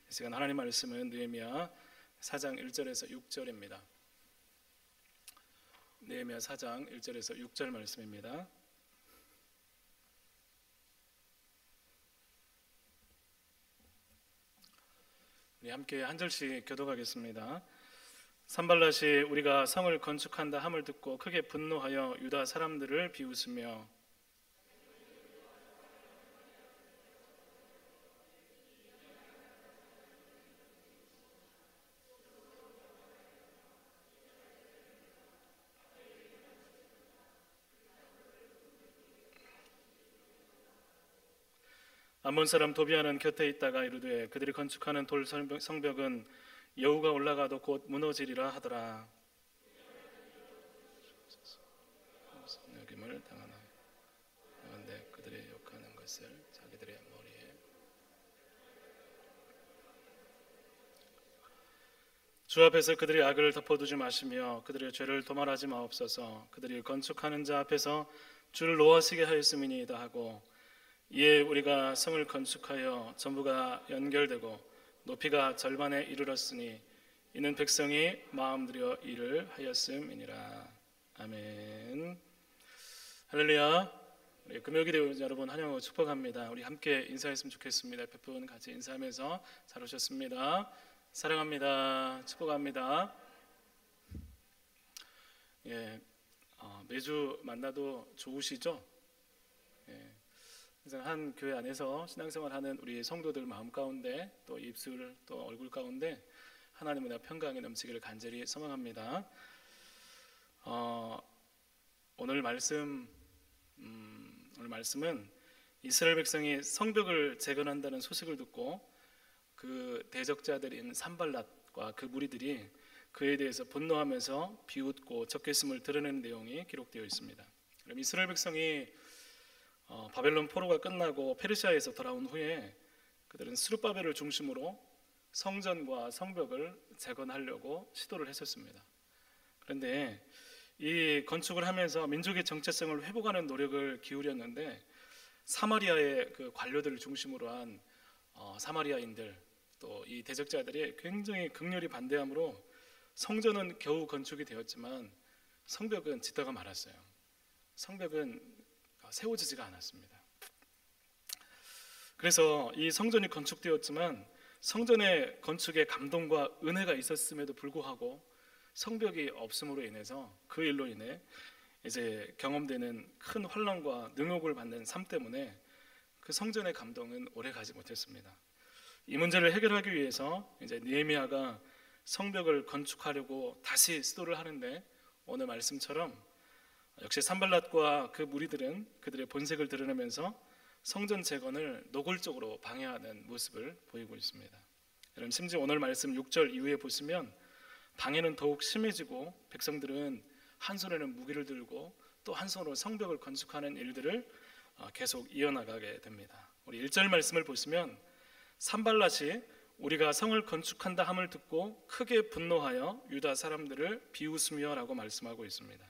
이 시간 하나님 말씀은 느헤미야 4장 1절에서 6절입니다. 느헤미야 4장 1절에서 6절 말씀입니다. 우리 함께 한 절씩 교독하겠습니다. 산발랏이 우리가 성을 건축한다 함을 듣고 크게 분노하여 유다 사람들을 비웃으며 암몬 사람 도비아는 곁에 있다가 이르되 그들이 건축하는 돌 성벽은 여우가 올라가도 곧 무너지리라 하더라. 여김을 당하나데 그들이 욕하는 것을 자기들의 머리에 주 앞에서 그들의 악을 덮어두지 마시며 그들의 죄를 도말하지 마옵소서. 그들이 건축하는 자 앞에서 주를 노하시게 하였음이니이다 하고 이에 우리가 성을 건축하여 전부가 연결되고 높이가 절반에 이르렀으니 이는 백성이 마음 들여 일을 하였음이니라. 아멘. 할렐루야. 우리 금요일에 여러분 환영하고 축복합니다. 우리 함께 인사했으면 좋겠습니다. 옆에 분 같이 인사하면서 잘 오셨습니다. 사랑합니다. 축복합니다. 매주 만나도 좋으시죠? 한 교회 안에서 신앙생활하는 우리 성도들 마음 가운데 또 입술 또 얼굴 가운데 하나님의 평강이 넘치기를 간절히 소망합니다. 오늘 말씀은 이스라엘 백성이 성벽을 재건한다는 소식을 듣고 그 대적자들인 산발랏과 그 무리들이 그에 대해서 분노하면서 비웃고 적개심을 드러내는 내용이 기록되어 있습니다. 그럼 이스라엘 백성이 바벨론 포로가 끝나고 페르시아에서 돌아온 후에 그들은 스룹바벨을 중심으로 성전과 성벽을 재건하려고 시도를 했었습니다. 그런데 이 건축을 하면서 민족의 정체성을 회복하는 노력을 기울였는데 사마리아의 그 관료들을 중심으로 한 사마리아인들 또 이 대적자들이 굉장히 극렬히 반대함으로 성전은 겨우 건축이 되었지만 성벽은 짓다가 말았어요. 성벽은 세워지지가 않았습니다. 그래서 이 성전이 건축되었지만 성전의 건축에 감동과 은혜가 있었음에도 불구하고 성벽이 없음으로 인해서 그 일로 인해 이제 경험되는 큰 환난과 능욕을 받는 삶 때문에 그 성전의 감동은 오래 가지 못했습니다. 이 문제를 해결하기 위해서 이제 느헤미야가 성벽을 건축하려고 다시 시도를 하는데 오늘 말씀처럼 역시 산발랏과 그 무리들은 그들의 본색을 드러내면서 성전 재건을 노골적으로 방해하는 모습을 보이고 있습니다. 여러분 심지어 오늘 말씀 6절 이후에 보시면 방해는 더욱 심해지고 백성들은 한 손에는 무기를 들고 또 한 손으로 성벽을 건축하는 일들을 계속 이어나가게 됩니다. 우리 1절 말씀을 보시면 산발랏이 우리가 성을 건축한다 함을 듣고 크게 분노하여 유다 사람들을 비웃으며 라고 말씀하고 있습니다.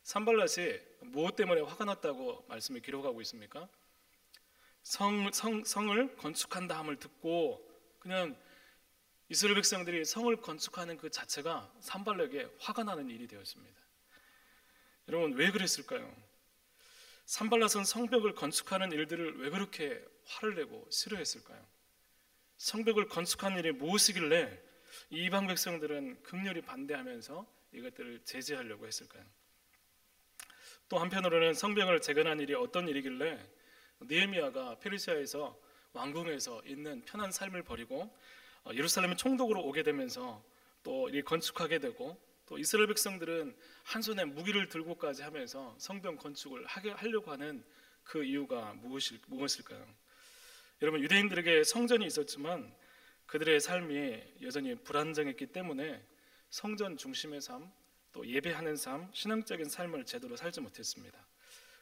산발랏이 무엇 때문에 화가 났다고 말씀을 기록하고 있습니까? 성을 건축한다 함을 듣고 그냥 이스라엘 백성들이 성을 건축하는 그 자체가 산발락에 화가 나는 일이 되었습니다. 여러분 왜 그랬을까요? 산발랏은 성벽을 건축하는 일들을 왜 그렇게 화를 내고 싫어했을까요? 성벽을 건축하는 일이 무엇이길래 이방 백성들은 극렬히 반대하면서 이것들을 제재하려고 했을까요? 또 한편으로는 성벽을 재건한 일이 어떤 일이길래 느헤미야가 페르시아에서 왕궁에서 있는 편한 삶을 버리고 예루살렘의 총독으로 오게 되면서 또 이 건축하게 되고 또 이스라엘 백성들은 한 손에 무기를 들고까지 하면서 성벽 건축을 하려고 하는 그 이유가 무엇일까요? 여러분 유대인들에게 성전이 있었지만 그들의 삶이 여전히 불안정했기 때문에 성전 중심의 삶 또 예배하는 삶, 신앙적인 삶을 제대로 살지 못했습니다.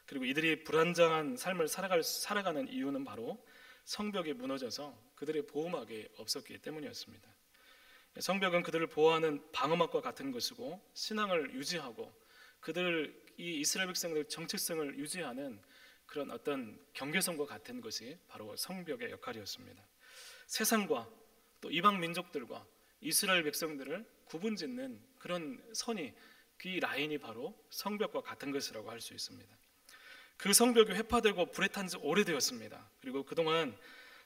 그리고 이들이 불안정한 삶을 살아가는 이유는 바로 성벽이 무너져서 그들의 보호막이 없었기 때문이었습니다. 성벽은 그들을 보호하는 방어막과 같은 것이고 신앙을 유지하고 이 이스라엘 백성들의 정체성을 유지하는 그런 어떤 경계선과 같은 것이 바로 성벽의 역할이었습니다. 세상과 또 이방 민족들과 이스라엘 백성들을 구분짓는 그런 선이, 그 라인이 바로 성벽과 같은 것이라고 할 수 있습니다. 그 성벽이 회파되고 불에 탄 지 오래되었습니다. 그리고 그동안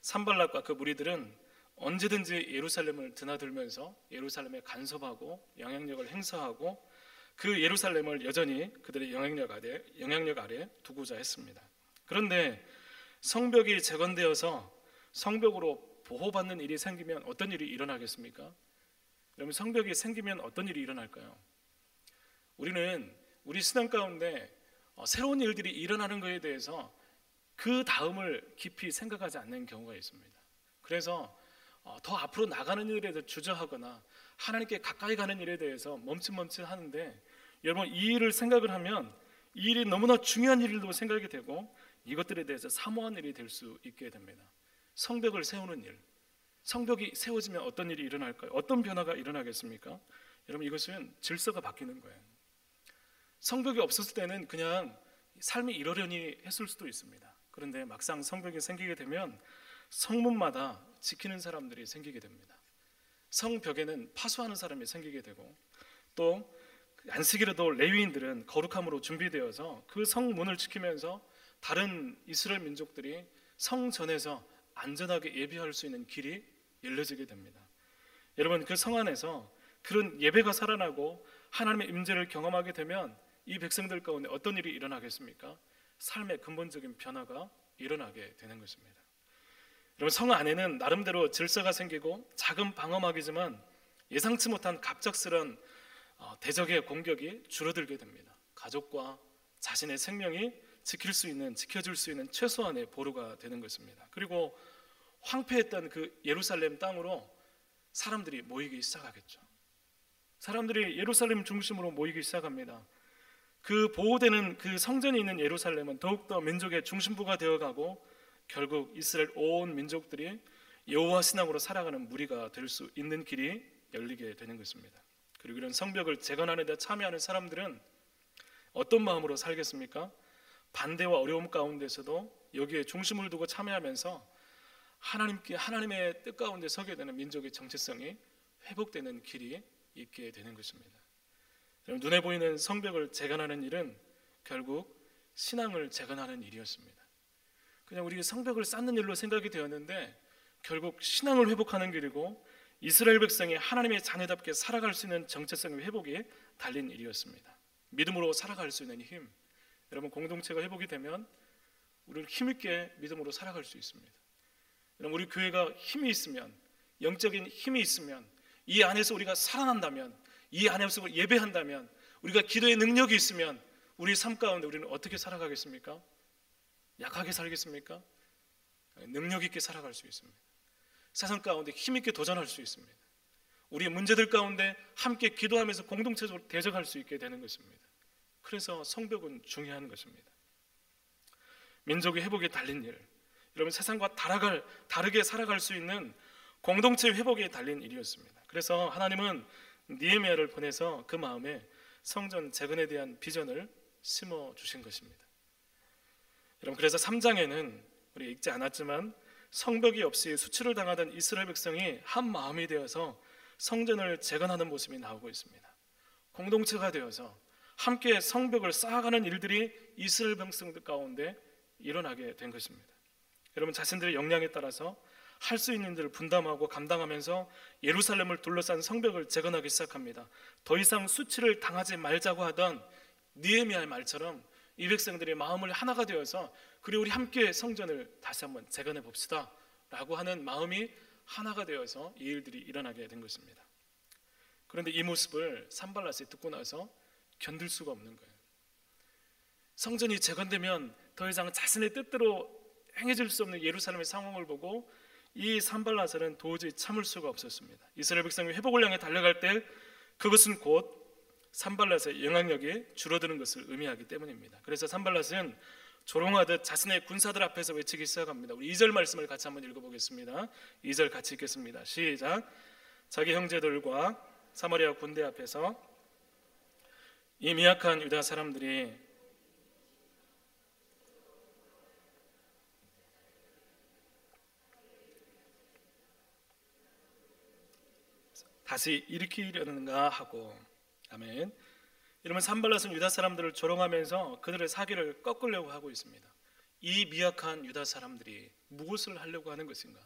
산발락과 그 무리들은 언제든지 예루살렘을 드나들면서 예루살렘에 간섭하고 영향력을 행사하고 그 예루살렘을 여전히 그들의 영향력 아래 두고자 했습니다. 그런데 성벽이 재건되어서 성벽으로 보호받는 일이 생기면 어떤 일이 일어나겠습니까? 여러분, 성벽이 생기면 어떤 일이 일어날까요? 우리는 우리 신앙 가운데 새로운 일들이 일어나는 것에 대해서 그 다음을 깊이 생각하지 않는 경우가 있습니다. 그래서 더 앞으로 나가는 일에 대해서 주저하거나 하나님께 가까이 가는 일에 대해서 멈칫멈칫하는데, 여러분, 이 일을 생각을 하면 이 일이 너무나 중요한 일로 생각이 되고 이것들에 대해서 사모한 일이 될 수 있게 됩니다. 성벽을 세우는 일, 성벽이 세워지면 어떤 일이 일어날까요? 어떤 변화가 일어나겠습니까? 여러분, 이것은 질서가 바뀌는 거예요. 성벽이 없었을 때는 그냥 삶이 이러려니 했을 수도 있습니다. 그런데 막상 성벽이 생기게 되면 성문마다 지키는 사람들이 생기게 됩니다. 성벽에는 파수하는 사람이 생기게 되고, 또 안식일에도 레위인들은 거룩함으로 준비되어서 그 성문을 지키면서 다른 이스라엘 민족들이 성전에서 안전하게 예배할 수 있는 길이 열려지게 됩니다. 여러분, 그 성 안에서 그런 예배가 살아나고 하나님의 임재를 경험하게 되면 이 백성들 가운데 어떤 일이 일어나겠습니까? 삶의 근본적인 변화가 일어나게 되는 것입니다. 여러분, 성 안에는 나름대로 질서가 생기고 작은 방어막이지만 예상치 못한 갑작스런 대적의 공격이 줄어들게 됩니다. 가족과 자신의 생명이 지켜줄 수 있는 최소한의 보루가 되는 것입니다. 그리고 황폐했던 그 예루살렘 땅으로 사람들이 모이기 시작하겠죠. 사람들이 예루살렘 중심으로 모이기 시작합니다. 그 보호되는 그 성전이 있는 예루살렘은 더욱더 민족의 중심부가 되어가고 결국 이스라엘 온 민족들이 여호와 신앙으로 살아가는 무리가 될 수 있는 길이 열리게 되는 것입니다. 그리고 이런 성벽을 재건하는 데 참여하는 사람들은 어떤 마음으로 살겠습니까? 반대와 어려움 가운데서도 여기에 중심을 두고 참여하면서 하나님의 뜻 가운데 서게 되는 민족의 정체성이 회복되는 길이 있게 되는 것입니다. 여러분, 눈에 보이는 성벽을 재건하는 일은 결국 신앙을 재건하는 일이었습니다. 그냥 우리 성벽을 쌓는 일로 생각이 되었는데 결국 신앙을 회복하는 길이고 이스라엘 백성이 하나님의 자녀답게 살아갈 수 있는 정체성의 회복에 달린 일이었습니다. 믿음으로 살아갈 수 있는 힘, 여러분, 공동체가 회복이 되면 우리는 힘있게 믿음으로 살아갈 수 있습니다. 여러분, 우리 교회가 힘이 있으면, 영적인 힘이 있으면, 이 안에서 우리가 살아난다면, 이 안에서 예배한다면, 우리가 기도의 능력이 있으면 우리 삶 가운데 우리는 어떻게 살아가겠습니까? 약하게 살겠습니까? 능력 있게 살아갈 수 있습니다. 세상 가운데 힘있게 도전할 수 있습니다. 우리의 문제들 가운데 함께 기도하면서 공동체적으로 대적할 수 있게 되는 것입니다. 그래서 성벽은 중요한 것입니다. 민족의 회복에 달린 일, 여러분, 세상과 다르게 살아갈 수 있는 공동체 회복에 달린 일이었습니다. 그래서 하나님은 느헤미야를 보내서 그 마음에 성전 재건에 대한 비전을 심어주신 것입니다. 여러분, 그래서 3장에는 우리 읽지 않았지만 성벽이 없이 수치를 당하던 이스라엘 백성이 한 마음이 되어서 성전을 재건하는 모습이 나오고 있습니다. 공동체가 되어서 함께 성벽을 쌓아가는 일들이 이스라엘 백성들 가운데 일어나게 된 것입니다. 여러분, 자신들의 역량에 따라서 할 수 있는 일을 분담하고 감당하면서 예루살렘을 둘러싼 성벽을 재건하기 시작합니다. 더 이상 수치를 당하지 말자고 하던 느헤미야의 말처럼 이 백성들의 마음을 하나가 되어서 그래, 우리 함께 성전을 다시 한번 재건해 봅시다 라고 하는 마음이 하나가 되어서 이 일들이 일어나게 된 것입니다. 그런데 이 모습을 산발랏이 듣고 나서 견딜 수가 없는 거예요. 성전이 재건되면 더 이상 자신의 뜻대로 행해질 수 없는 예루살렘의 상황을 보고 이 산발랏은 도저히 참을 수가 없었습니다. 이스라엘 백성이 회복을 향해 달려갈 때 그것은 곧 산발랏의 영향력이 줄어드는 것을 의미하기 때문입니다. 그래서 산발랏은 조롱하듯 자신의 군사들 앞에서 외치기 시작합니다. 우리 2절 말씀을 같이 한번 읽어보겠습니다. 2절 같이 읽겠습니다. 시작. 자기 형제들과 사마리아 군대 앞에서 이 미약한 유다 사람들이 다시 일으키려는가 하고. 아멘. 이러면 산발랏은 유다 사람들을 조롱하면서 그들의 사기를 꺾으려고 하고 있습니다. 이 미약한 유다 사람들이 무엇을 하려고 하는 것인가?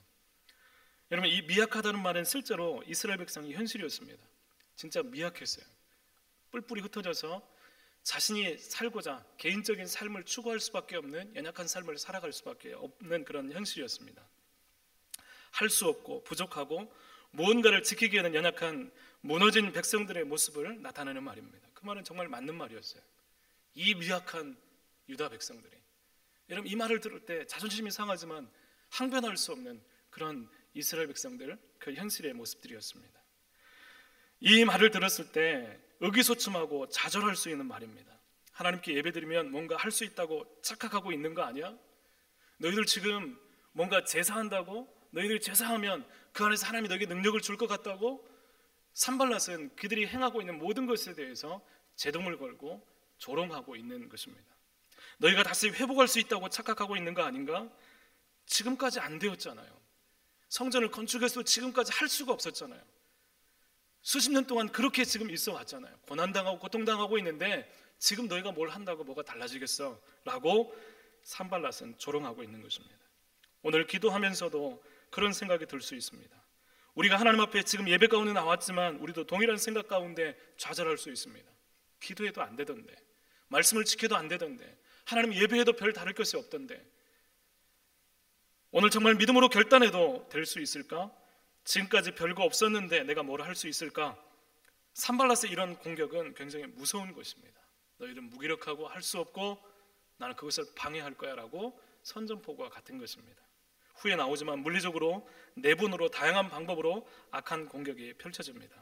여러분, 이 미약하다는 말은 실제로 이스라엘 백성의 현실이었습니다. 진짜 미약했어요. 뿔뿔이 흩어져서 자신이 살고자 개인적인 삶을 추구할 수밖에 없는 연약한 삶을 살아갈 수밖에 없는 그런 현실이었습니다. 할 수 없고 부족하고 무언가를 지키기 위한 연약한 무너진 백성들의 모습을 나타내는 말입니다. 그 말은 정말 맞는 말이었어요. 이 미약한 유다 백성들이, 여러분, 이 말을 들을 때 자존심이 상하지만 항변할 수 없는 그런 이스라엘 백성들, 그 현실의 모습들이었습니다. 이 말을 들었을 때 의기소침하고 좌절할 수 있는 말입니다. 하나님께 예배드리면 뭔가 할 수 있다고 착각하고 있는 거 아니야? 너희들 지금 뭔가 제사한다고? 너희들 제사하면 그 안에서 하나님이 너에게 능력을 줄 것 같다고? 산발랏은 그들이 행하고 있는 모든 것에 대해서 제동을 걸고 조롱하고 있는 것입니다. 너희가 다시 회복할 수 있다고 착각하고 있는 거 아닌가? 지금까지 안 되었잖아요. 성전을 건축해서 지금까지 할 수가 없었잖아요. 수십 년 동안 그렇게 지금 있어 왔잖아요. 고난당하고 고통당하고 있는데 지금 너희가 뭘 한다고 뭐가 달라지겠어? 라고 산발랏은 조롱하고 있는 것입니다. 오늘 기도하면서도 그런 생각이 들 수 있습니다. 우리가 하나님 앞에 지금 예배 가운데 나왔지만 우리도 동일한 생각 가운데 좌절할 수 있습니다. 기도해도 안 되던데, 말씀을 지켜도 안 되던데, 하나님 예배해도 별 다를 것이 없던데, 오늘 정말 믿음으로 결단해도 될 수 있을까? 지금까지 별거 없었는데 내가 뭘 할 수 있을까? 산발랏의 이런 공격은 굉장히 무서운 것입니다. 너희는 무기력하고 할 수 없고 나는 그것을 방해할 거야 라고 선전포고와 같은 것입니다. 후에 나오지만 물리적으로, 내분으로, 다양한 방법으로 악한 공격이 펼쳐집니다.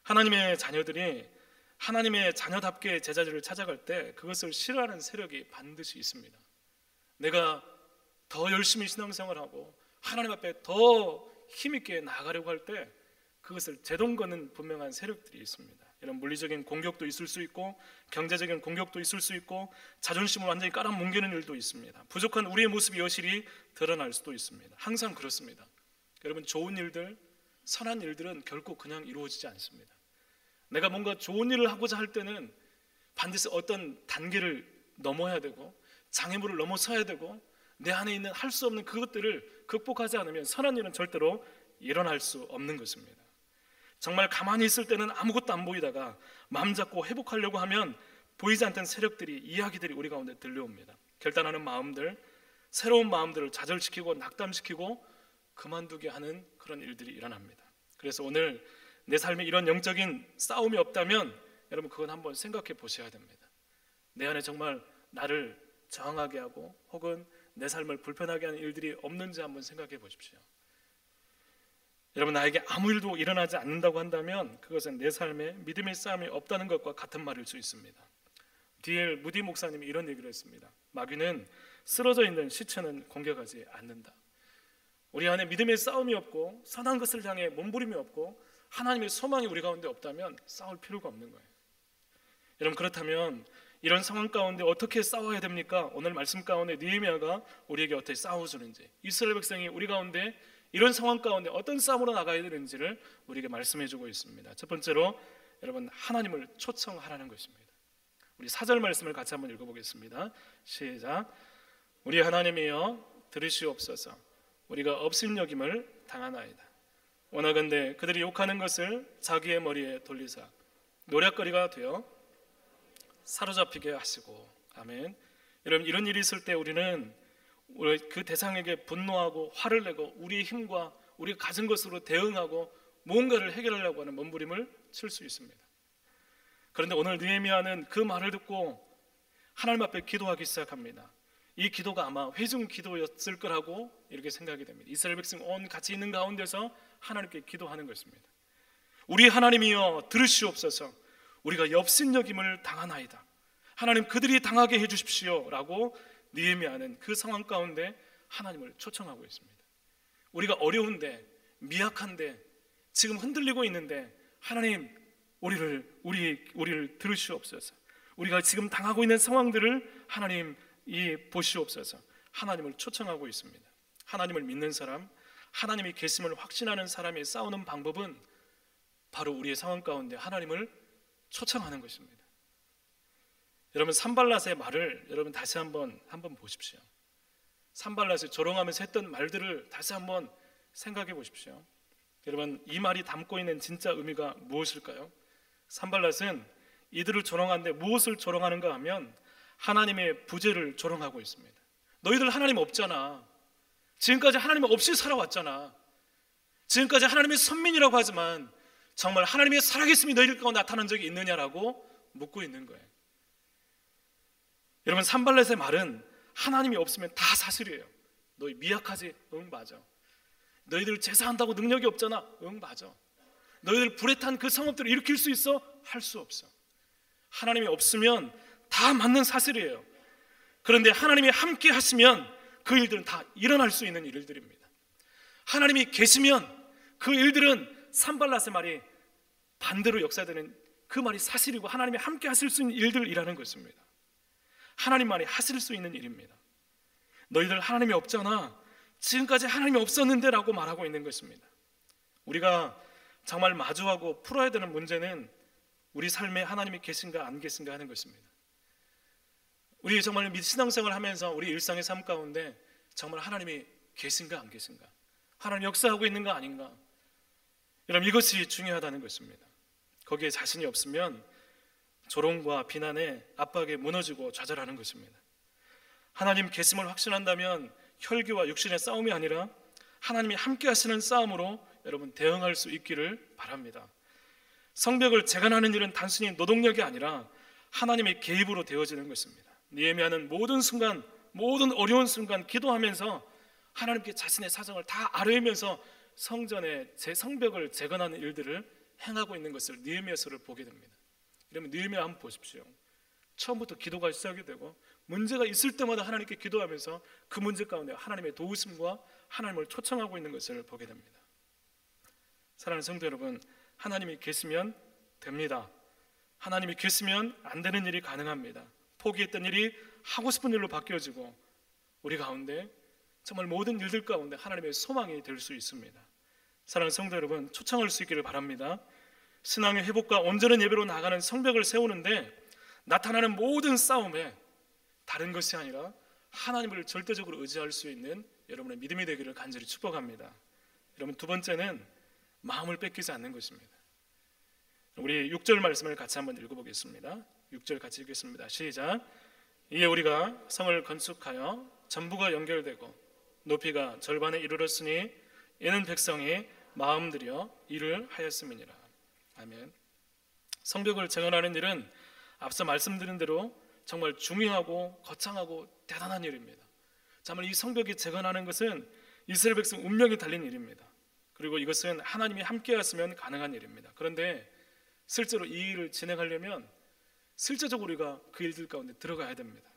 하나님의 자녀들이 하나님의 자녀답게 제자들을 찾아갈 때 그것을 싫어하는 세력이 반드시 있습니다. 내가 더 열심히 신앙생활하고 하나님 앞에 더 힘있게 나아가려고 할 때 그것을 제동거는 분명한 세력들이 있습니다. 이런 물리적인 공격도 있을 수 있고 경제적인 공격도 있을 수 있고 자존심을 완전히 깔아뭉개는 일도 있습니다. 부족한 우리의 모습이 여실히 드러날 수도 있습니다. 항상 그렇습니다. 여러분, 좋은 일들, 선한 일들은 결코 그냥 이루어지지 않습니다. 내가 뭔가 좋은 일을 하고자 할 때는 반드시 어떤 단계를 넘어야 되고 장애물을 넘어서야 되고 내 안에 있는 할 수 없는 그것들을 극복하지 않으면 선한 일은 절대로 일어날 수 없는 것입니다. 정말 가만히 있을 때는 아무것도 안 보이다가 마음 잡고 회복하려고 하면 보이지 않던 세력들이, 이야기들이 우리 가운데 들려옵니다. 결단하는 마음들, 새로운 마음들을 좌절시키고 낙담시키고 그만두게 하는 그런 일들이 일어납니다. 그래서 오늘 내 삶에 이런 영적인 싸움이 없다면 여러분 그건 한번 생각해 보셔야 됩니다. 내 안에 정말 나를 저항하게 하고 혹은 내 삶을 불편하게 하는 일들이 없는지 한번 생각해 보십시오. 여러분, 나에게 아무 일도 일어나지 않는다고 한다면 그것은 내 삶에 믿음의 싸움이 없다는 것과 같은 말일 수 있습니다. D.L. 무디 목사님이 이런 얘기를 했습니다. 마귀는 쓰러져 있는 시체는 공격하지 않는다. 우리 안에 믿음의 싸움이 없고 선한 것을 향해 몸부림이 없고 하나님의 소망이 우리 가운데 없다면 싸울 필요가 없는 거예요. 여러분, 그렇다면 이런 상황 가운데 어떻게 싸워야 됩니까? 오늘 말씀 가운데 느헤미야가 우리에게 어떻게 싸워주는지, 이스라엘 백성이 우리 가운데 이런 상황 가운데 어떤 싸움으로 나가야 되는지를 우리에게 말씀해주고 있습니다. 첫 번째로 여러분, 하나님을 초청하라는 것입니다. 우리 4절 말씀을 같이 한번 읽어보겠습니다. 시작. 우리 하나님이여 들으시옵소서. 우리가 업신여김을 당하나이다. 원하건대 그들이 욕하는 것을 자기의 머리에 돌리사 노략거리가 되어 사로잡히게 하시고. 아멘. 여러분, 이런 일이 있을 때 우리는 그 대상에게 분노하고 화를 내고 우리의 힘과 우리가 가진 것으로 대응하고 무언가를 해결하려고 하는 몸부림을 칠 수 있습니다. 그런데 오늘 느헤미야는 그 말을 듣고 하나님 앞에 기도하기 시작합니다. 이 기도가 아마 회중 기도였을 거라고 이렇게 생각이 됩니다. 이스라엘 백성 온 같이 있는 가운데서 하나님께 기도하는 것입니다. 우리 하나님이여 들으시옵소서. 우리가 업신여김을 당하나이다. 하나님, 그들이 당하게 해주십시오 라고 느헤미야는 그 상황 가운데 하나님을 초청하고 있습니다. 우리가 어려운데, 미약한데, 지금 흔들리고 있는데 하나님, 우리를 들으시옵소서. 우리가 지금 당하고 있는 상황들을 하나님 보시옵소서. 하나님을 초청하고 있습니다. 하나님을 믿는 사람, 하나님이 계심을 확신하는 사람이 싸우는 방법은 바로 우리의 상황 가운데 하나님을 초청하는 것입니다. 여러분 산발랏의 말을 여러분 다시 한번 보십시오. 산발랏이 조롱하면서 했던 말들을 다시 한번 생각해 보십시오. 여러분 이 말이 담고 있는 진짜 의미가 무엇일까요? 산발랏은 이들을 조롱하는데 무엇을 조롱하는가 하면 하나님의 부재를 조롱하고 있습니다. 너희들 하나님 없잖아. 지금까지 하나님 없이 살아왔잖아. 지금까지 하나님의 선민이라고 하지만 정말 하나님의 살아계심이 너희들 가운데 나타난 적이 있느냐라고 묻고 있는 거예요. 여러분 산발랏의 말은 하나님이 없으면 다 사실이에요. 너희 미약하지? 응 맞아. 너희들 제사한다고 능력이 없잖아. 응 맞아. 너희들 불에 탄 그 성읍들을 일으킬 수 있어? 할 수 없어. 하나님이 없으면 다 맞는 사실이에요. 그런데 하나님이 함께 하시면 그 일들은 다 일어날 수 있는 일들입니다. 하나님이 계시면 그 일들은 산발랏의 말이 반대로 역사되는 그 말이 사실이고 하나님이 함께 하실 수 있는 일들이라는 것입니다. 하나님만이 하실 수 있는 일입니다. 너희들 하나님이 없잖아. 지금까지 하나님이 없었는데 라고 말하고 있는 것입니다. 우리가 정말 마주하고 풀어야 되는 문제는 우리 삶에 하나님이 계신가 안 계신가 하는 것입니다. 우리 정말 신앙생활을 하면서 우리 일상의 삶 가운데 정말 하나님이 계신가 안 계신가, 하나님 역사하고 있는가 아닌가, 여러분 이것이 중요하다는 것입니다. 거기에 자신이 없으면 조롱과 비난에 압박에 무너지고 좌절하는 것입니다. 하나님 계심을 확신한다면 혈기와 육신의 싸움이 아니라 하나님이 함께 하시는 싸움으로 여러분 대응할 수 있기를 바랍니다. 성벽을 재건하는 일은 단순히 노동력이 아니라 하나님의 개입으로 되어지는 것입니다. 느헤미야는 모든 순간, 모든 어려운 순간 기도하면서 하나님께 자신의 사정을 다 아뢰면서 성전의 성벽을 재건하는 일들을 행하고 있는 것을 느헤미야서를 보게 됩니다. 그러면 느헤미야 한번 보십시오. 처음부터 기도가 시작이 되고 문제가 있을 때마다 하나님께 기도하면서 그 문제 가운데 하나님의 도우심과 하나님을 초청하고 있는 것을 보게 됩니다. 사랑하는 성도 여러분, 하나님이 계시면 됩니다. 하나님이 계시면 안 되는 일이 가능합니다. 포기했던 일이 하고 싶은 일로 바뀌어지고 우리 가운데 정말 모든 일들 가운데 하나님의 소망이 될 수 있습니다. 사랑하는 성도 여러분, 초청할 수 있기를 바랍니다. 신앙의 회복과 온전한 예배로 나가는 성벽을 세우는데 나타나는 모든 싸움에 다른 것이 아니라 하나님을 절대적으로 의지할 수 있는 여러분의 믿음이 되기를 간절히 축복합니다. 여러분 두 번째는 마음을 뺏기지 않는 것입니다. 우리 6절 말씀을 같이 한번 읽어보겠습니다. 6절 같이 읽겠습니다. 시작. 이에 우리가 성을 건축하여 전부가 연결되고 높이가 절반에 이르렀으니 이는 백성이 마음 들여 일을 하였음이니라. 아멘. 성벽을 재건하는 일은 앞서 말씀드린 대로 정말 중요하고 거창하고 대단한 일입니다. 정말 이 성벽이 재건하는 것은 이스라엘 백성 운명이 달린 일입니다. 그리고 이것은 하나님이 함께 하시면 가능한 일입니다. 그런데 실제로 이 일을 진행하려면 실제적으로 우리가 그 일들 가운데 들어가야 됩니다.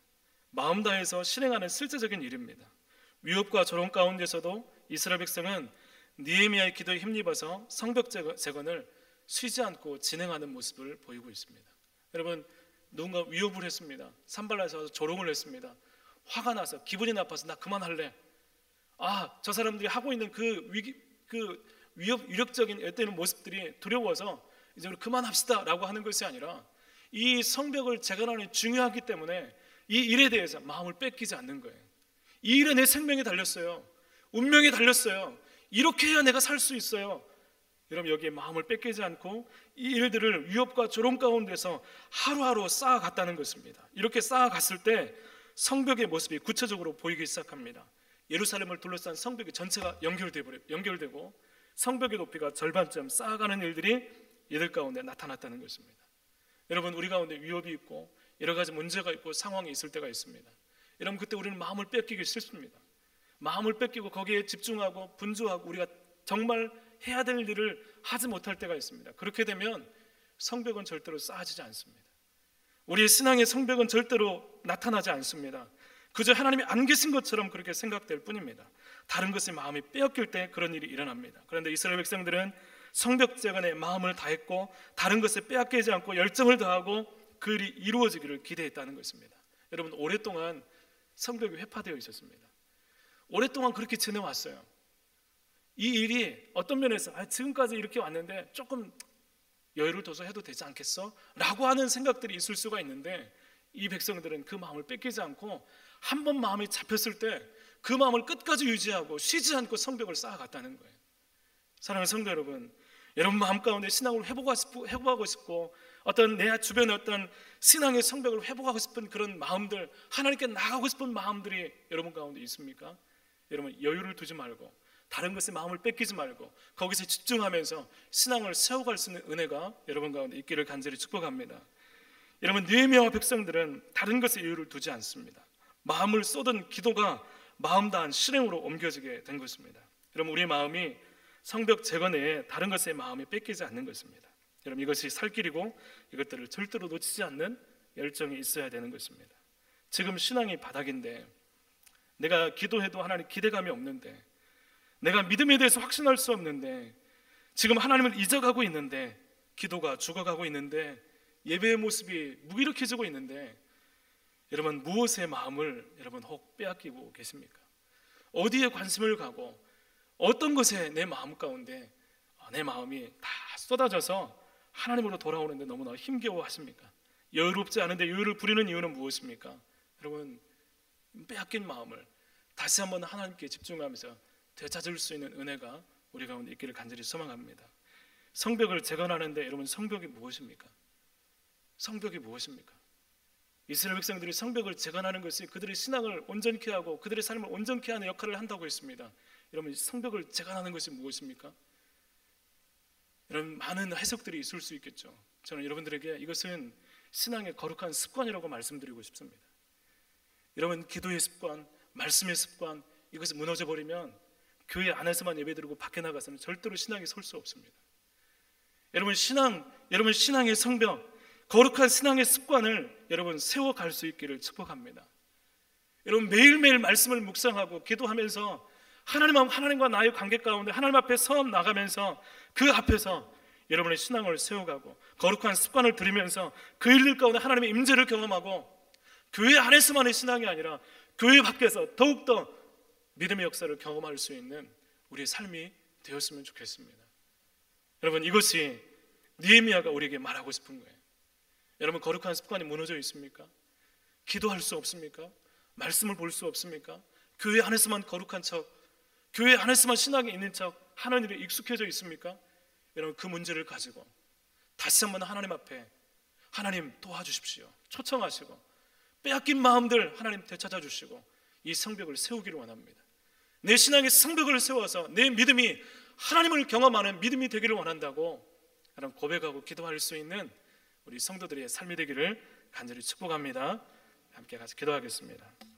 마음 다해서 실행하는 실제적인 일입니다. 위협과 조롱 가운데서도 이스라엘 백성은 느헤미야의 기도에 힘입어서 성벽 재건을 쉬지 않고 진행하는 모습을 보이고 있습니다. 여러분 누군가 위협을 했습니다. 산발랏이 와서 조롱을 했습니다. 화가 나서 기분이 나빠서 나 그만할래. 저 사람들이 하고 있는 그 위력적인 애때는 모습들이 두려워서 이제 우리 그만합시다 라고 하는 것이 아니라 이 성벽을 재건하는 일이 중요하기 때문에 이 일에 대해서 마음을 뺏기지 않는 거예요. 이 일에 내 생명이 달렸어요. 운명이 달렸어요. 이렇게 해야 내가 살 수 있어요. 여러분 여기에 마음을 뺏기지 않고 이 일들을 위협과 조롱 가운데서 하루하루 쌓아갔다는 것입니다. 이렇게 쌓아갔을 때 성벽의 모습이 구체적으로 보이기 시작합니다. 예루살렘을 둘러싼 성벽이 전체가 연결되고 성벽의 높이가 절반쯤 쌓아가는 일들이 이들 가운데 나타났다는 것입니다. 여러분 우리 가운데 위협이 있고 여러 가지 문제가 있고 상황이 있을 때가 있습니다. 여러분 그때 우리는 마음을 뺏기기 싫습니다. 마음을 뺏기고 거기에 집중하고 분주하고 우리가 정말 해야 될 일을 하지 못할 때가 있습니다. 그렇게 되면 성벽은 절대로 쌓아지지 않습니다. 우리의 신앙의 성벽은 절대로 나타나지 않습니다. 그저 하나님이 안 계신 것처럼 그렇게 생각될 뿐입니다. 다른 것에 마음이 빼앗길 때 그런 일이 일어납니다. 그런데 이스라엘 백성들은 성벽 재건에 마음을 다했고 다른 것에 빼앗기지 않고 열정을 다하고 그 일이 이루어지기를 기대했다는 것입니다. 여러분 오랫동안 성벽이 회파되어 있었습니다. 오랫동안 그렇게 지내왔어요. 이 일이 어떤 면에서 지금까지 이렇게 왔는데 조금 여유를 둬서 해도 되지 않겠어? 라고 하는 생각들이 있을 수가 있는데, 이 백성들은 그 마음을 뺏기지 않고 한 번 마음이 잡혔을 때 그 마음을 끝까지 유지하고 쉬지 않고 성벽을 쌓아갔다는 거예요. 사랑하는 성도 여러분, 여러분 마음 가운데 신앙을 회복하고 싶고 어떤 내 주변의 어떤 신앙의 성벽을 회복하고 싶은 그런 마음들, 하나님께 나가고 싶은 마음들이 여러분 가운데 있습니까? 여러분 여유를 두지 말고 다른 것에 마음을 뺏기지 말고 거기서 집중하면서 신앙을 세워갈 수 있는 은혜가 여러분 가운데 있기를 간절히 축복합니다. 여러분, 느헤미야와 백성들은 다른 것에 여유를 두지 않습니다. 마음을 쏟은 기도가 마음 다한 실행으로 옮겨지게 된 것입니다. 여러분, 우리의 마음이 성벽 재건 내에 다른 것에 마음이 뺏기지 않는 것입니다. 여러분, 이것이 살 길이고 이것들을 절대로 놓치지 않는 열정이 있어야 되는 것입니다. 지금 신앙이 바닥인데, 내가 기도해도 하나님 기대감이 없는데, 내가 믿음에 대해서 확신할 수 없는데, 지금 하나님을 잊어가고 있는데, 기도가 죽어가고 있는데, 예배의 모습이 무기력해지고 있는데, 여러분 무엇의 마음을 여러분 혹 빼앗기고 계십니까? 어디에 관심을 가고 어떤 것에 내 마음 가운데 내 마음이 다 쏟아져서 하나님으로 돌아오는데 너무나 힘겨워하십니까? 여유롭지 않은데 여유를 부리는 이유는 무엇입니까? 여러분, 빼앗긴 마음을 다시 한번 하나님께 집중하면서 되찾을 수 있는 은혜가 우리 가운데 있기를 간절히 소망합니다. 성벽을 재건하는데 여러분, 성벽이 무엇입니까? 성벽이 무엇입니까? 이스라엘 백성들이 성벽을 재건하는 것이 그들의 신앙을 온전케 하고 그들의 삶을 온전케 하는 역할을 한다고 했습니다. 여러분, 성벽을 재건하는 것이 무엇입니까? 여러분, 많은 해석들이 있을 수 있겠죠. 저는 여러분들에게 이것은 신앙의 거룩한 습관이라고 말씀드리고 싶습니다. 여러분, 기도의 습관, 말씀의 습관, 이것이 무너져 버리면 교회 안에서만 예배드리고 밖에 나가서는 절대로 신앙이 설 수 없습니다. 여러분, 신앙의 성벽, 거룩한 신앙의 습관을 여러분 세워갈 수 있기를 축복합니다. 여러분, 매일매일 말씀을 묵상하고 기도하면서 하나님과 나의 관계 가운데 하나님 앞에 서 나가면서 그 앞에서 여러분의 신앙을 세워가고 거룩한 습관을 들이면서 그 일들 가운데 하나님의 임재를 경험하고 교회 안에서만의 신앙이 아니라 교회 밖에서 더욱더 믿음의 역사를 경험할 수 있는 우리의 삶이 되었으면 좋겠습니다. 여러분, 이것이 느헤미야가 우리에게 말하고 싶은 거예요. 여러분, 거룩한 습관이 무너져 있습니까? 기도할 수 없습니까? 말씀을 볼 수 없습니까? 교회 안에서만 거룩한 척, 교회 안에서만 신앙이 있는 척 하는 일에 익숙해져 있습니까? 여러분, 그 문제를 가지고 다시 한번 하나님 앞에 하나님 도와주십시오 초청하시고 빼앗긴 마음들 하나님 되찾아 주시고 이 성벽을 세우기를 원합니다. 내 신앙의 성벽을 세워서 내 믿음이 하나님을 경험하는 믿음이 되기를 원한다고 여러분 고백하고 기도할 수 있는 우리 성도들의 삶이 되기를 간절히 축복합니다. 함께 같이 기도하겠습니다.